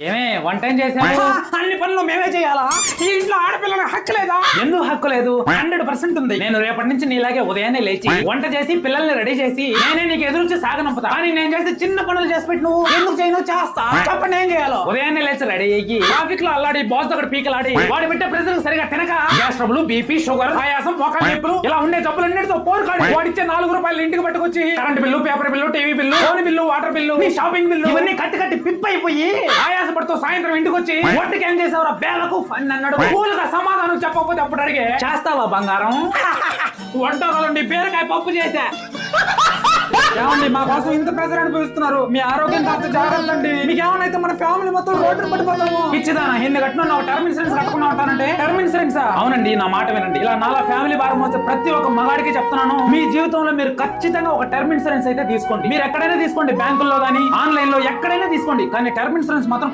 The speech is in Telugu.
ఏమే వన్ టైం చేసావు? అన్ని పనులు మేమే చేయాలా? ఈ ఇంట్లో ఆడపిల్లలకు హక్కు లేదా? ఎందుకు హక్కు లేదు? 100% ఉంది. నేను రేపటి నుంచి నీలాగే ఉదయాన్నే లేచి వంట చేసి పిల్లల్ని రెడీ చేసి నేనే నీకు ఎదురుచి సాగనంపుతా. కానీ నేను చేసి చిన్న పనులు చేసి పెట్టి నువ్వు ఎందుకు చేయను? చేస్తా. చెప్పండి ఏం చేయాలో. ఉదయాన్నే లేచి రెడీ అయ్యి ట్రాఫిక్ లో అల్లాడి బాస్ దగ్గర పీకలాడి వాడి పెట్టే ప్రెజర్ సరిగా తినక గ్యాస్ ట్రబుల్, బీపీ, షుగర్, ఆయాసం, మోకాలు నొప్పులు ఇలా ఉండే జబ్బులన్నిటితో పోరుకాడి వాడిచ్చే ₹4 ఇంటికి పట్టుకొచ్చి current bill, paper bill, TV bill, phone bill, water bill, నీ షాపింగ్ బిల్లు ఇవన్నీ కట్టి కట్టి పిప్ అయిపోయి ఆయాస పడుతూ సాయంత్రం ఇంటికి వచ్చి ఒంటికి ఏం చేసావురా బేలకు ఫన్ అన్నాడు. కూలుగా సమాధానం చెప్పకపోతే అప్పుడు అడిగే చేస్తావా బంగారం? వంటలోండి బీరకాయ పప్పు చేశా. ఏమండి మా కోసం ఇంత ప్రెజర్ అనిపిస్తున్నారు? మీ ఆరోగ్యం కాస్త జాగ్రత్త అండి. మీకు ఏమన్నా మన ఫ్యామిలీ మొత్తం రోడ్డు పడిపోతాము. ఇచ్చిదానా ఎన్ని కట్టినా టర్మ్ ఇన్సూరెన్స్ కట్టుకున్నా ఉంటానంటే టర్మ్ ఇన్సూరెన్స్ అవునండి. నా మాట వినండి. ఇలా నాలా ఫ్యామిలీ భారం వస్తే ప్రతి ఒక్క మగాడికి చెప్తున్నాను, మీ జీవితంలో మీరు ఖచ్చితంగా ఒక టర్మ్ ఇన్సూరెన్స్ అయితే తీసుకోండి. మీరు ఎక్కడైనా తీసుకోండి, బ్యాంకుల్లో గానీ ఆన్లైన్ లో ఎక్కడైనా తీసుకోండి, కానీ టర్మ్ ఇన్సూరెన్స్ మాత్రం